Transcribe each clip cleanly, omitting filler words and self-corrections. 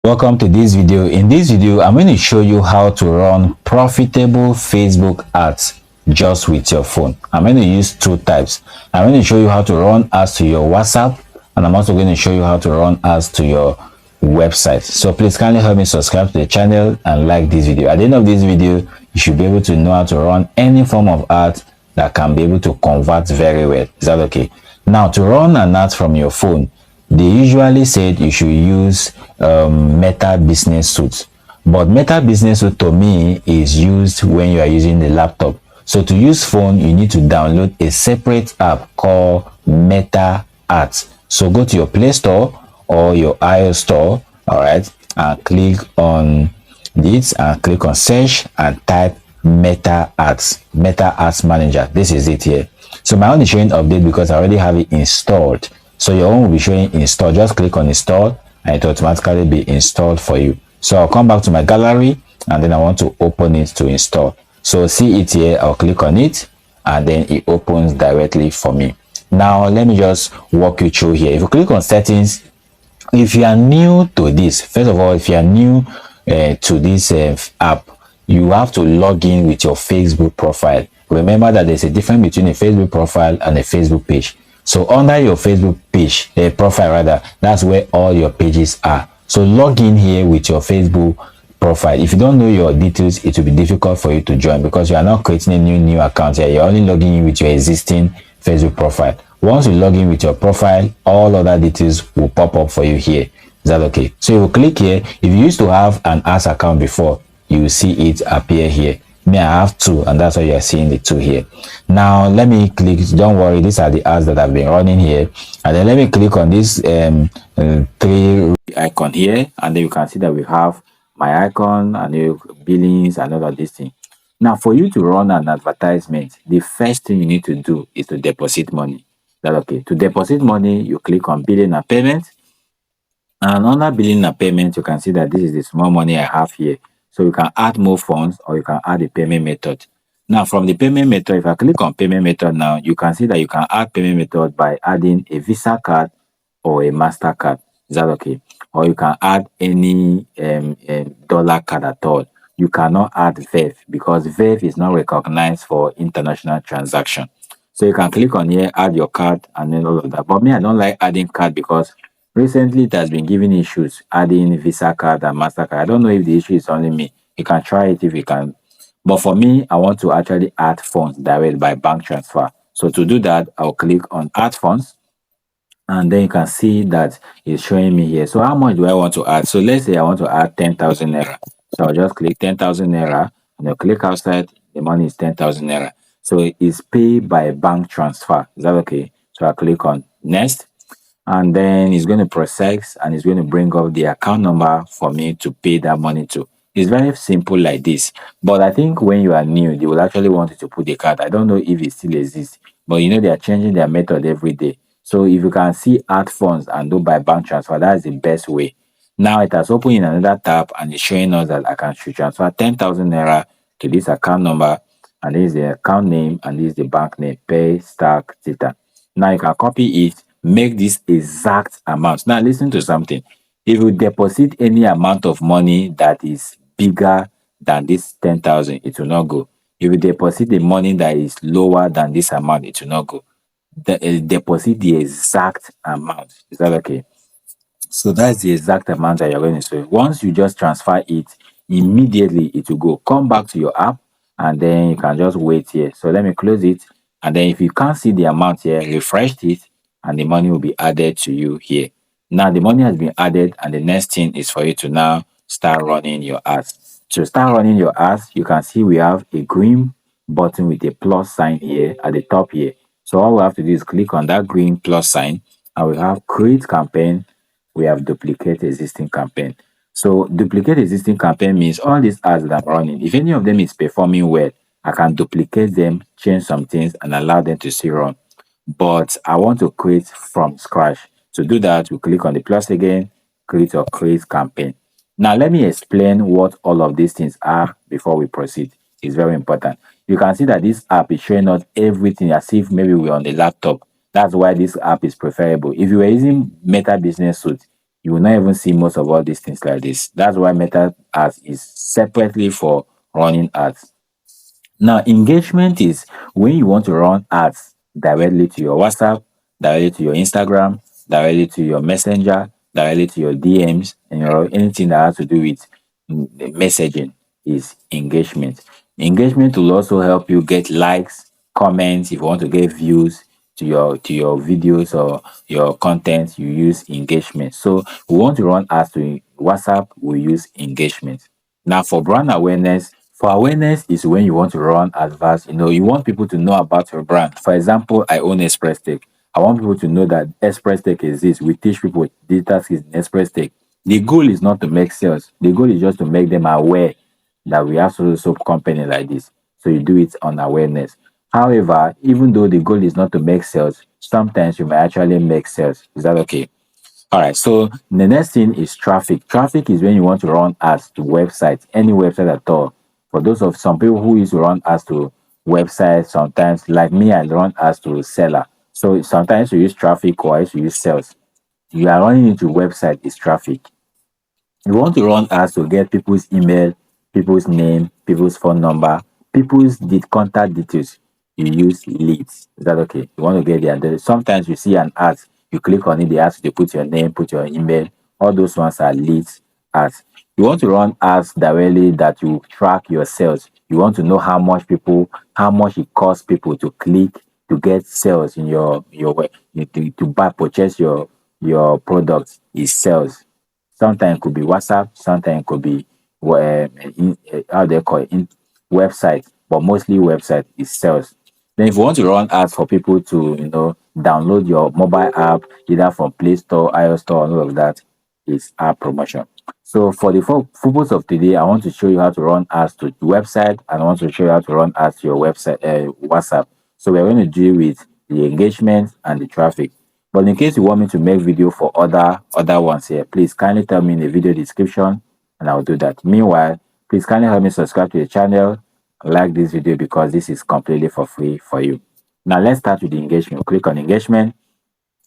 Welcome to this video. In this video, I'm going to show you how to run profitable Facebook ads just with your phone. I'm going to use two types. I'm going to show you how to run ads to your WhatsApp, and I'm also going to show you how to run ads to your website. So please kindly help me subscribe to the channel and like this video. At the end of this video, you should be able to know how to run any form of ad that can be able to convert very well. Is that okay? Now, to run an ad from your phone, they usually said you should use Meta Business Suite, but Meta Business Suite to me is used when you are using the laptop. So to use phone, you need to download a separate app called Meta Ads. So go to your Play Store or your iOS store, all right, and click on this and click on search and type Meta Ads Manager. This is it here. So my own is showing update because I already have it installed. So your own will be showing install. Just click on install and it will automatically be installed for you. So I'll come back to my gallery and then I want to open it to install. So see it here, I'll click on it and then it opens directly for me. Now let me just walk you through here. If you click on settings, if you are new to this, first of all, if you are new to this app, you have to log in with your Facebook profile. Remember that there's a difference between a Facebook profile and a Facebook page. So under your Facebook page, profile rather, that's where all your pages are. So log in here with your Facebook profile. If you don't know your details, it will be difficult for you to join because you are not creating a new account here. You're only logging in with your existing Facebook profile. Once you log in with your profile, all other details will pop up for you here. Is that okay? So you will click here. If you used to have an ads account before, you will see it appear here. Me, I have two, and that's why you are seeing the two here. Now let me click. Don't worry, these are the ads that have been running here, and then let me click on this three icon here, and then you can see that we have my icon and your billings and all of these things. Now for you to run an advertisement, the first thing you need to do is to deposit money. That okay? To deposit money, you click on billing and payment, and under billing and payment, you can see that this is the small money I have here. So you can add more funds or you can add a payment method. Now from the payment method, if I click on payment method now, you can see that you can add payment method by adding a Visa card or a MasterCard. Is that okay? Or you can add any dollar card at all. You cannot add VEV because VEV is not recognized for international transaction. So you can click on here, add your card and then all of that. But me, I don't like adding card because recently it has been giving issues adding Visa card and MasterCard. I don't know if the issue is only me. You can try it if you can. But for me, I want to actually add funds direct by bank transfer. So to do that, I'll click on add funds. And then you can see that it's showing me here. So how much do I want to add? So let's say I want to add 10,000 naira. So I'll just click 10,000 naira and I'll click outside. The money is 10,000 naira. So it's paid by bank transfer. Is that okay? So I'll click on next. And then it's going to process and it's going to bring up the account number for me to pay that money to. It's very simple like this. But I think when you are new, they will actually want you to put the card. I don't know if it still exists, but you know they are changing their method every day. So if you can see add funds and do by bank transfer, that's the best way. Now it has opened in another tab and it's showing us that I can transfer 10,000 naira to this account number, and this is the account name and this is the bank name, pay stack theta. Now you can copy it, make this exact amount. Now listen to something. If you deposit any amount of money that is bigger than this 10,000, it will not go. If you deposit the money that is lower than this amount, it will not go. Deposit the exact amount. Is that okay? So that's the exact amount that you're going to say. Once you just transfer it, immediately it will go. Come back to your app and then you can just wait here. So let me close it. And then if you can't see the amount here, refresh it and the money will be added to you here. Now the money has been added and the next thing is for you to now start running your ads. To start running your ads, you can see we have a green button with a plus sign here at the top here. So all we have to do is click on that green plus sign and we have create campaign. We have duplicate existing campaign. So duplicate existing campaign means all these ads that I'm running, if any of them is performing well, I can duplicate them, change some things and allow them to still run. But I want to create from scratch. To do that, we click on the plus again, create or create campaign. Now let me explain what all of these things are before we proceed. It's very important. You can see that this app is showing us everything as if maybe we're on the laptop. That's why this app is preferable. If you were using Meta Business Suite, you will not even see most of all these things like this. That's why meta ads is separately for running ads. Now, engagement is when you want to run ads directly to your WhatsApp, directly to your Instagram, directly to your Messenger, directly to your DMs, and anything that has to do with messaging is engagement. Engagement will also help you get likes, comments. If you want to get views to your videos or your content, you use engagement. So we want to run ads to WhatsApp, we use engagement. Now, for brand awareness, for awareness is when you want to run adverts. You want people to know about your brand. For example, I own Express Tech. I want people to know that Express Tech exists. We teach people digital skills in Express Tech. The goal is not to make sales. The goal is just to make them aware that we have so company like this. So you do it on awareness. However, even though the goal is not to make sales, sometimes you may actually make sales. Is that okay? All right. So the next thing is traffic. Traffic is when you want to run ads to websites, any website at all. For those of some people who used to run ads to websites, sometimes like me, I run ads to seller. So sometimes you use traffic or I used to use sales. You are running into website is traffic. You want to run ads to get people's email, people's name, people's phone number, people's contact details. You use leads. Is that okay? You want to get their address. Sometimes you see an ad, you click on it, they ask you to put your name, put your email. All those ones are leads ads. You want to run ads directly that you track your sales. You want to know how much it costs people to click to get sales in your web, to buy, purchase your products is sales. Sometimes it could be WhatsApp, sometimes it could be how they call it, website, but mostly website is sales. Then if you want to run ads for people to download your mobile app either from Play Store, iOS Store, and all of that is app promotion. So for the purpose of today, I want to show you how to run ads to the website, and I want to show you how to run ads to your website, WhatsApp. So we're going to deal with the engagement and the traffic. But in case you want me to make video for other ones here, please kindly tell me in the video description and I'll do that. Meanwhile, please kindly help me subscribe to the channel, like this video because this is completely for free for you. Now let's start with the engagement. Click on engagement.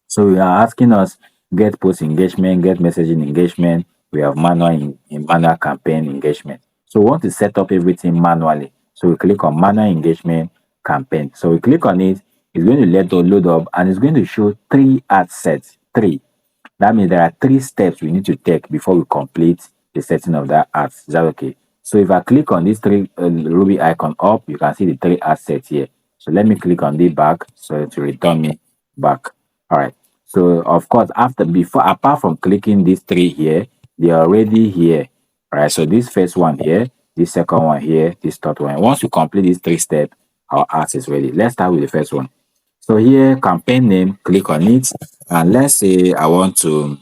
So we are asking us get post engagement, get messaging engagement. We have manual campaign engagement. So we want to set up everything manually. So we click on manual engagement campaign. So we click on it. It's going to load up and it's going to show 3 ad sets. Three. That means there are 3 steps we need to take before we complete the setting of that ads. Is that okay? So if I click on this three ruby icon up, you can see the 3 ad sets here. So let me click on the back so to return me back. All right. So of course, apart from clicking these 3 here, they are already here. All right. So this first one here, this second one here, this third one. Once you complete these 3 steps, our ads is ready. Let's start with the first one. So here, campaign name, click on it. And let's say I want to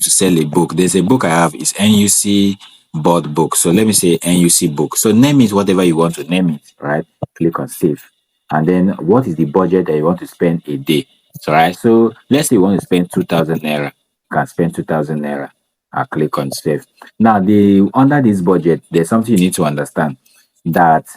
sell a book. There's a book I have, it's NUC board book. So let me say NUC book. So name it whatever you want to name it, right? Click on save. And then what is the budget that you want to spend a day? So right. So let's say you want to spend 2,000 naira. You can spend 2,000 naira. I'll click on save. Now the under this budget, there's something you need to understand that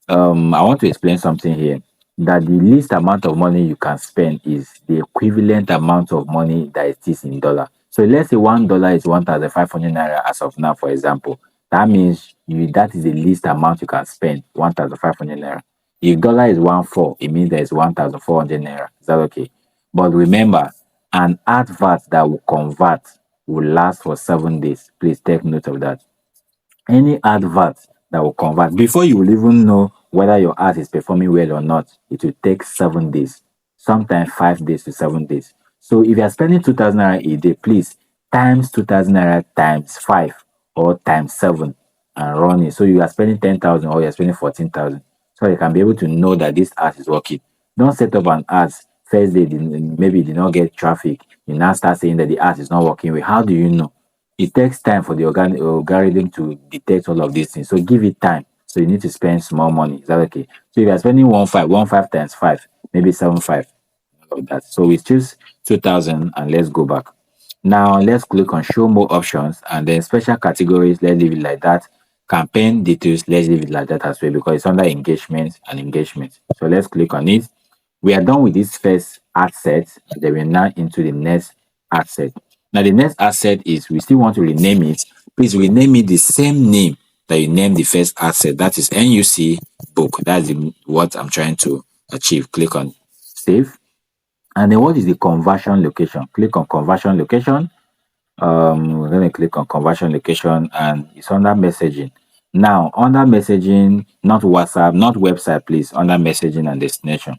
I want to explain something here that the least amount of money you can spend is the equivalent amount of money that it is in dollar. So let's say $1 is 1,500 naira as of now, for example. That means that is the least amount you can spend, 1,500 naira. If dollar is 1.4, it means there is 1,400 naira. Is that okay? But remember, an advert that will convert will last for 7 days. Please take note of that. Any advert that will convert before you will even know whether your ad is performing well or not, it will take 7 days, sometimes 5 days to 7 days. So if you are spending 2,000 naira a day, please times 2,000 naira times 5 or times 7 and run it. So you are spending 10,000 or you are spending 14,000, so you can be able to know that this ad is working. Don't set up an ad first day, maybe you did not get traffic, you now start saying that the ad is not working well. How do you know? It takes time for the algorithm to detect all of these things. So give it time. So you need to spend small money. Is that okay? So if you're spending 1.5 times 5, maybe 7.5 of that. So we choose 2,000 and let's go back. Now let's click on show more options and then special categories. Let's leave it like that. Campaign details. Let's leave it like that as well because it's under engagement and engagement. So let's click on it. We are done with this first ad set. Then we're now into the next ad set. Now the next asset is we still want to rename it. Please rename it the same name that you named the first asset. That is NUC book. That's what I'm trying to achieve. Click on save. And then what is the conversion location? Click on conversion location. We're going to click on conversion location and it's under messaging. Now, under messaging, not WhatsApp, not website, please, under messaging and destination.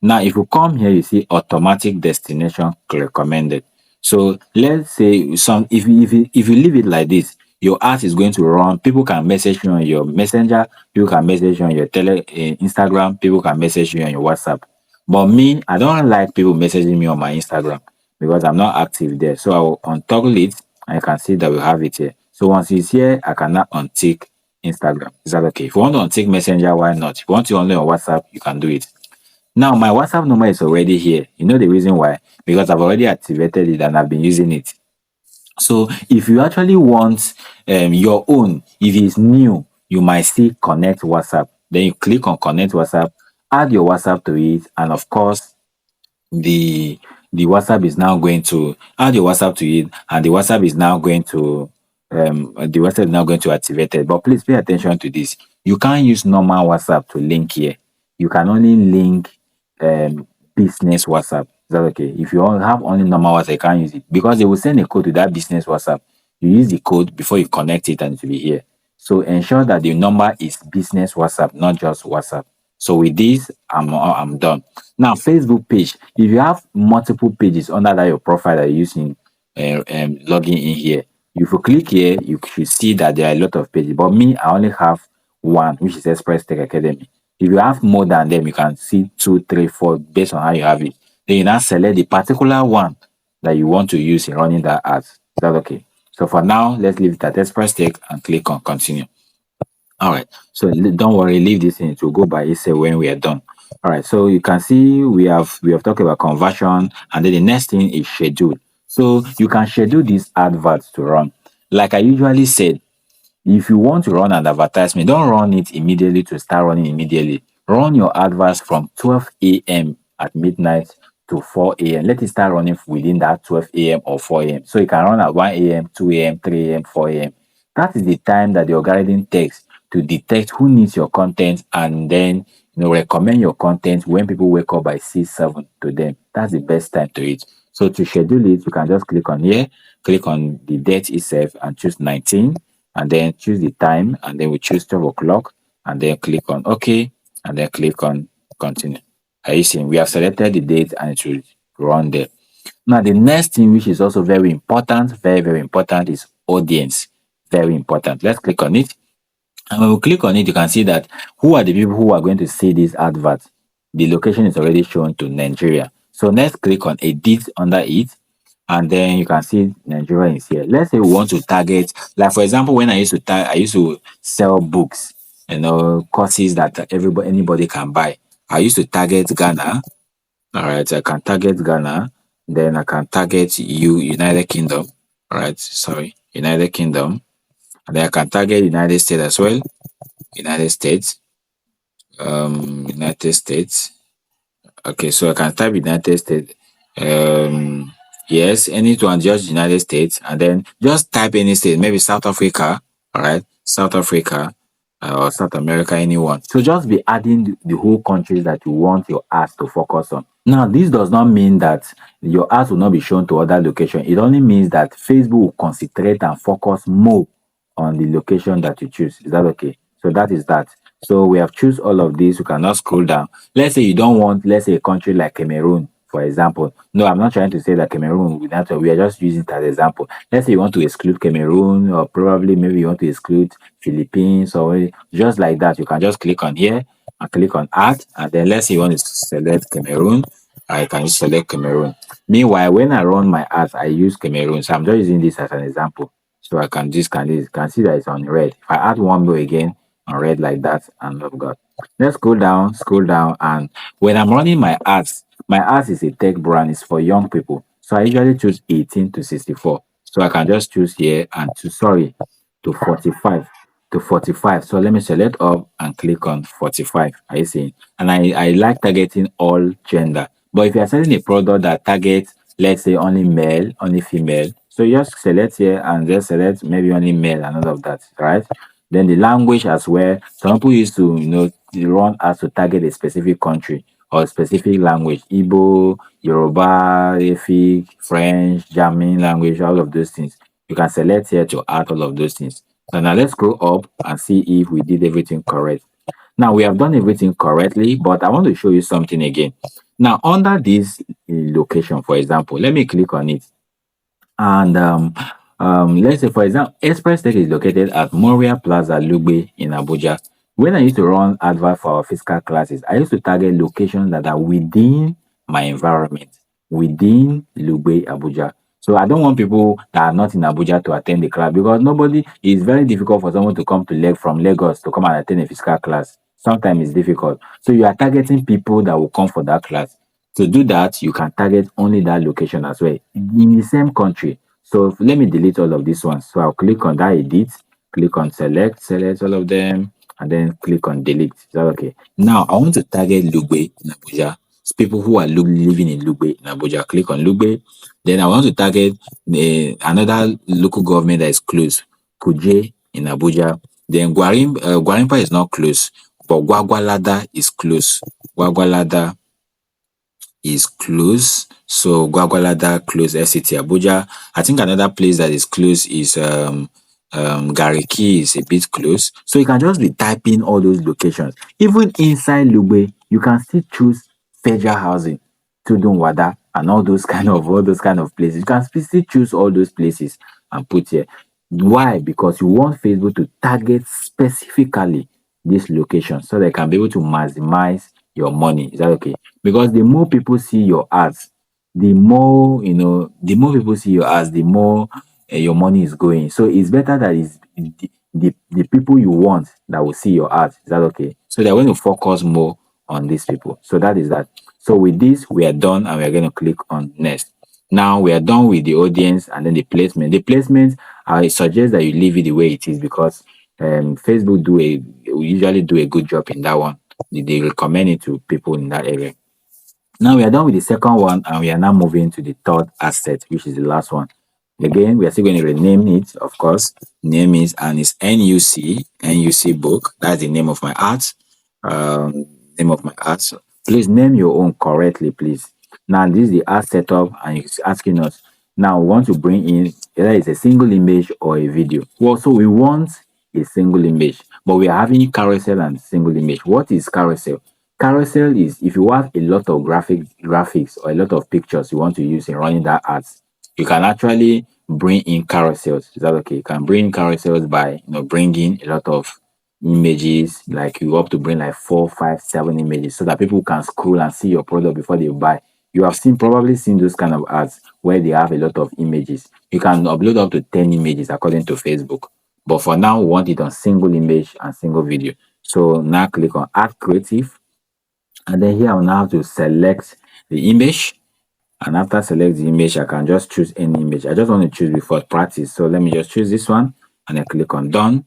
Now, if you come here, you see automatic destination recommended. So let's say if you leave it like this, your ad is going to run. People can message you on your messenger, people can message you on your Instagram, people can message you on your WhatsApp. But me, I don't like people messaging me on my Instagram because I'm not active there. So I will untoggle it and you can see that we have it here. So once it's here, I can now untick Instagram. Is that okay? If you want to untick Messenger, why not? If you want to only on WhatsApp, you can do it. Now my WhatsApp number is already here. You know the reason why? Because I've already activated it and I've been using it. So if you actually want your own, if it's new, you might still connect WhatsApp. Then you click on connect WhatsApp, add your WhatsApp to it, and of course the the WhatsApp is now going to add your WhatsApp to it, and the WhatsApp is now going to activate it. But please pay attention to this. You can't use normal WhatsApp to link here. You can only link um business WhatsApp. Is that okay? If you have only normal WhatsApp, you can't use it because they will send a code to that business WhatsApp. You use the code before you connect it and it will be here. So ensure that the number is business WhatsApp, not just WhatsApp. So with this, I'm done. Now, Facebook page. If you have multiple pages under that your profile that you're using, logging in here, if you click here, you should see that there are a lot of pages. But me, I only have one, which is Express Tech Academy. If you have more than them, you can see two, three, four, based on how you have it. Then you now select the particular one that you want to use in running that ads. Is that okay? So for now, let's leave it at Express Tech and click on continue. All right. So don't worry, leave this in. It will go by itself when we are done. All right. So you can see we have talked about conversion, and then the next thing is schedule. So you can schedule these adverts to run. Like I usually said, if you want to run an advertisement, don't run it immediately to start running immediately. Run your adverts from 12 a.m. at midnight to 4 a.m. Let it start running within that 12 a.m. or 4 a.m. So you can run at 1 a.m., 2 a.m., 3 a.m., 4 a.m. That is the time that the algorithm takes to detect who needs your content and then recommend your content when people wake up by 6, 7 to them. That's the best time to it. So to schedule it, you can just click on here, click on the date itself and choose 19 and then choose the time and then we choose 12 o'clock and then click on OK and then click on continue. Are you seeing? We have selected the date and it will run there. Now, the next thing, which is also very important, very, very important, is audience. Very important. Let's click on it. And when we click on it, you can see that who are the people who are going to see this advert. The location is already shown to Nigeria. So let's click on edit under it. And then you can see Nigeria is here. Let's say we want to target, like for example, when I used to sell books, courses that anybody can buy. I used to target Ghana. All right, I can target Ghana. Then I can target United Kingdom. All right, sorry, United Kingdom. And then I can target United States as well. United States. United States. Okay, so I can type United States. Yes, anyone, just United States, and then just type any state, maybe South Africa. All right, South Africa or South America, anyone. So just be adding the whole countries that you want your ads to focus on. Now, this does not mean that your ads will not be shown to other locations. It only means that Facebook will concentrate and focus more on the location that you choose. Is that okay? So that is that. So we have choose all of these. You cannot scroll down. Let's say you don't want, let's say a country like Cameroon, for example. No, I'm not trying to say that Cameroon will not, we are just using it as an example. Let's say you want to exclude Cameroon, or probably maybe you want to exclude Philippines, or just like that. You can just click on here and click on add, and then let's say you want to select Cameroon. I can just select Cameroon. Meanwhile, when I run my ads, I use Cameroon. So I'm just using this as an example. So I can just can see that it's on red. If I add one more again on red like that, and love God. Let's scroll down, and when I'm running my ads is a tech brand, it's for young people. So I usually choose 18 to 64. So I can just choose here and to 45 to 45. So let me select up and click on 45. Are you seeing? And I like targeting all gender. But if you are selling a product that targets, let's say only male, only female, So you just select here and just select maybe only male and all of that, right? Then the language as well. Some people used to, run as to target a specific country or specific language, Igbo, Yoruba, Efik, French, German language, all of those things. You can select here to add all of those things. So now let's go up and see if we did everything correct. Now we have done everything correctly, but I want to show you something again. Now under this location, for example, let me click on it. And let's say, for example, Express Tech is located at Moria Plaza, Lugbe in Abuja. When I used to run advert for our physical classes, I used to target locations that are within my environment, within Lugbe, Abuja. So I don't want people that are not in Abuja to attend the class because nobody it's very difficult for someone to come to leg from Lagos to come and attend a physical class. Sometimes it's difficult. So you are targeting people that will come for that class. To do that, you can target only that location as well in the same country. So let me delete all of these ones. So I'll click on that edit, click on select all of them, and then click on delete. Is that okay? Now I want to target Lugbe in Abuja. It's people who are living in Lugbe in Abuja. Click on Lugbe. Then I want to target another local government that is close, Kuje in Abuja. Then Gwarimpa is not close, but Gwagwalada is close. Gwagwalada is close. So Gwagwalada close FCT Abuja. I think another place that is close is Gariki is a bit close. So you can just be typing all those locations. Even inside Lugbe, you can still choose federal housing, Tudunwada, and all those kind of places. You can still choose all those places and put here. Why? Because you want Facebook to target specifically this location so they can be able to maximize your money. Is that okay? Because the more people see your ads, the more people see your ads, the more your money is going. So it's better that it's the people you want that will see your ads. Is that okay? So they're going to focus more on these people. So that is that. So with this, we are done and we're going to click on next. Now we are done with the audience and then the placement. The placement, I suggest that you leave it the way it is because Facebook usually do a good job in that one. They recommend it to people in that area. Now we are done with the second one and we are now moving to the third asset, which is the last one. Again, we are still going to rename it, of course. Name is and it's NUC book. That's the name of my art. Um, name of my art. So please name your own correctly, please. Now this is the art setup, and it's asking us. Now we want to bring in either it's a single image or a video. Well, so we want a single image, but we are having carousel and single image. What is carousel? Carousel is if you have a lot of graphics or a lot of pictures you want to use in running that ads, you can actually bring in carousels. Is that okay? You can bring in carousels by bringing a lot of images, like you have to bring like 4, 5, 7 images so that people can scroll and see your product before they buy. You have probably seen those kind of ads where they have a lot of images. You can upload up to 10 images according to Facebook. But for now, we want it on single image and single video. So now click on add creative, and then here I'll now have to select the image. And after select the image, I can just choose any image. I just want to choose before practice. So let me just choose this one and then click on done.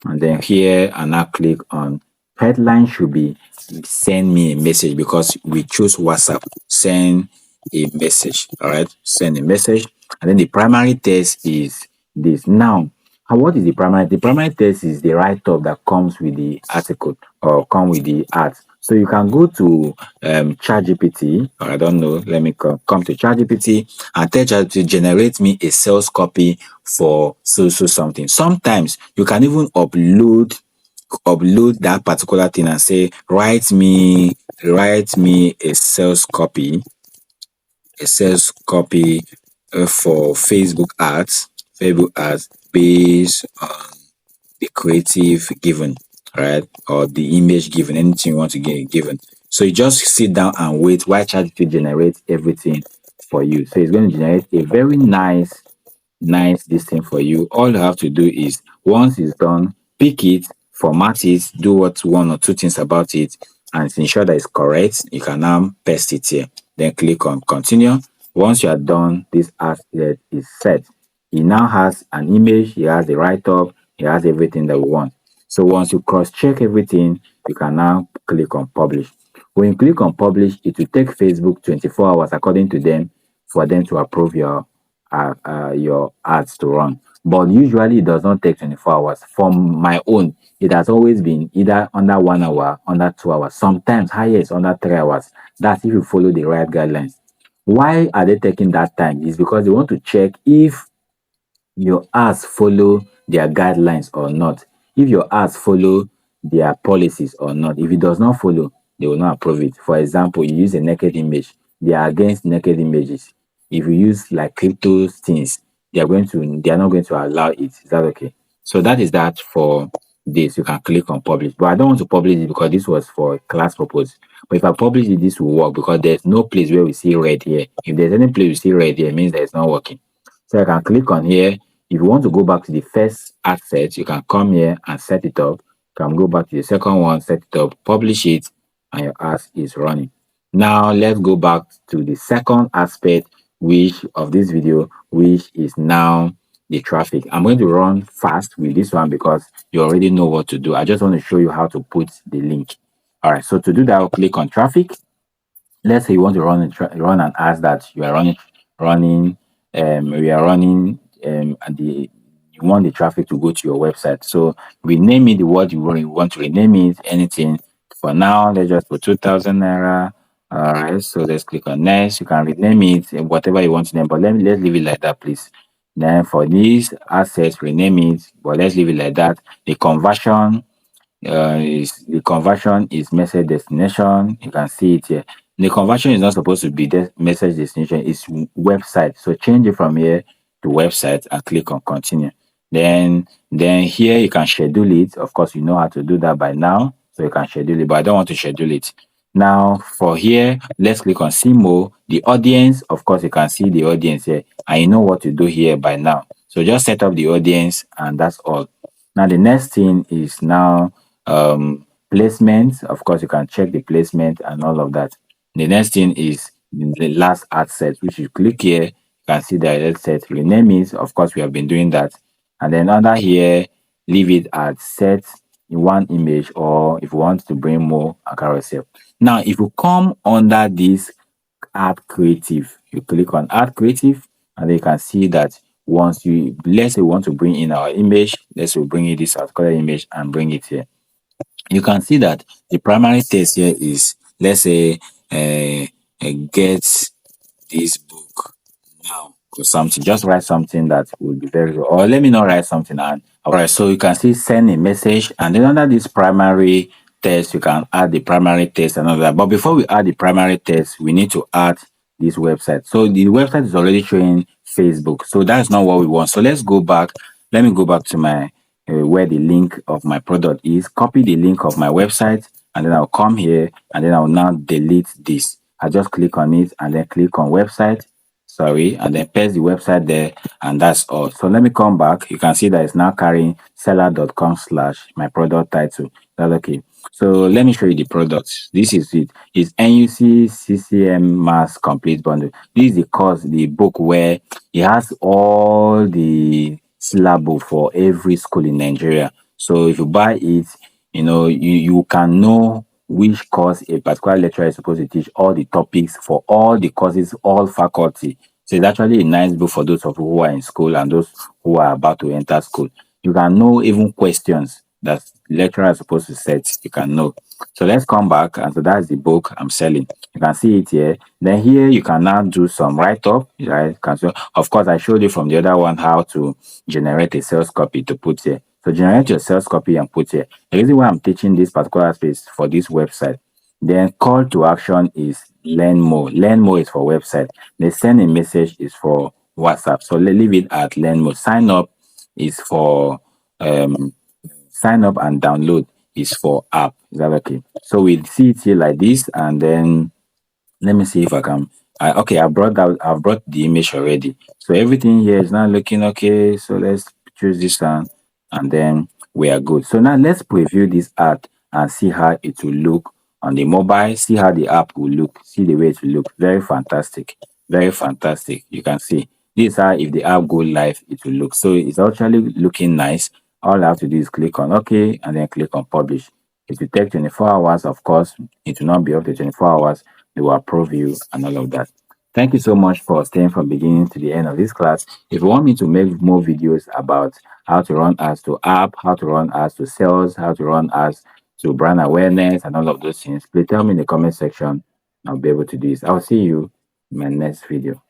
And then here and now click on headline should be send me a message because we choose WhatsApp. Send a message. All right, send a message. And then the primary text is this. Now, what is the primary? The primary text is the write-up that comes with the article or come with the art. So you can go to ChatGPT, or I don't know, let me come to ChatGPT and tell ChatGPT generate me a sales copy for so something. Sometimes you can even upload that particular thing and say write me a sales copy for Facebook ads based on the creative given, right? Or the image given, anything you want to get given. So you just sit down and wait while ChatGPT generates everything for you. So it's going to generate a very nice this thing for you. All you have to do is once it's done, pick it, format it, do what one or two things about it, and ensure that it's correct. You can now paste it here. Then click on continue. Once you are done, this asset is set. It now has an image, it has the write-up, it has everything that we want. So once you cross-check everything, you can now click on publish. When you click on publish, it will take Facebook 24 hours according to them for them to approve your your ads to run. But usually it does not take 24 hours. From my own, it has always been either under 1 hour, under 2 hours, sometimes highest under 3 hours. That's if you follow the right guidelines. Why are they taking that time? Is because they want to check if your ads follow their guidelines or not. If your ads follow their policies or not. If it does not follow, they will not approve it. For example, you use a naked image, they are against naked images. If you use like crypto things, they are not going to allow it. Is that okay? So that is that for this. You can click on publish. But I don't want to publish it because this was for class purpose. But if I publish it, this will work because there's no place where we see red here. If there's any place we see red here, it means that it's not working. So I can click on here. If you want to go back to the first asset, you can come here and set it up. You can go back to the second one, set it up, publish it, and your ads is running. Now let's go back to the second aspect which of this video, which is now the traffic. I'm going to run fast with this one because you already know what to do. I just want to show you how to put the link. All right, so to do that, I'll click on traffic. Let's say you want to run an ads that you are running we are running and the you want the traffic to go to your website. So rename it the word you want to rename it, anything. For now, let's just put 2000 naira. All right, so let's click on next. You can rename it whatever you want to name, but let's leave it like that, please. Then for these assets, rename it, but let's leave it like that. The conversion is message destination. You can see it here. The conversion is not supposed to be the message destination, it's website. So change it from here to website and click on continue. Then here you can schedule it. Of course, you know how to do that by now. So you can schedule it, but I don't want to schedule it. Now for here, let's click on see more. The audience, of course, you can see the audience here, and you know what to do here by now. So just set up the audience, and that's all. Now the next thing is now placement. Of course, you can check the placement and all of that. The next thing is the last ad set, which you click here, you can see the ad set, rename it. Of course, we have been doing that. And then under here, leave it at set in one image, or if you want to bring more, a carousel. Now, if you come under this add creative, you click on add creative, and then you can see that once you, let's say we want to bring in our image, let's say we bring in this particular image and bring it here. You can see that the primary text here is, let's say, get this book now or something. Just write something that will be very good. Or let me not write something. And all right, so you can see send a message, and then under this primary text, you can add the primary text and all that. But before we add the primary text, we need to add this website. So the website is already showing Facebook. So that's not what we want. So let's go back. Let me go back to my where the link of my product is, copy the link of my website, and then I'll come here and then I'll now delete this. I just click on it and then click on website, sorry, and then paste the website there, and that's all. So let me come back. You can see that it's now carrying seller.com slash my product title. That's okay. So let me show you the products. This is it. It's NUC CCM Mass Complete Bundle. This is the course, the book where it has all the syllable for every school in Nigeria. So if you buy it, you can know which course a particular lecturer is supposed to teach, all the topics for all the courses, all faculty. So it's actually a nice book for those of you who are in school and those who are about to enter school. You can know even questions that lecturer is supposed to set. You can know. So let's come back, and so that's the book I'm selling. You can see it here. Then here you can now do some write-up. Right? Of course, I showed you from the other one how to generate a sales copy to put here. So generate your sales copy and put here. The reason why I'm teaching this particular space for this website. Then call to action is learn more. Learn more is for website. The send a message is for WhatsApp. So leave it at learn more. Sign up is for sign up and download is for app. Is that okay? So we see it here like this, and then let me see if I can. Okay, I've brought the image already. So everything here is now looking okay. So let's choose this one, and then we are good. So now let's preview this ad and see how it will look on the mobile. See how the app will look. See the way it will look. Very fantastic. Very fantastic. You can see this is how, if the app go live, it will look. So it's actually looking nice. All I have to do is click on OK and then click on publish. It will take 24 hours. Of course, it will not be up to 24 hours. They will approve you and all of that. Thank you so much for staying from beginning to the end of this class. If you want me to make more videos about how to run ads to app, how to run ads to sales, how to run ads to brand awareness and all of those things, please tell me in the comment section. I'll be able to do this. I'll see you in my next video.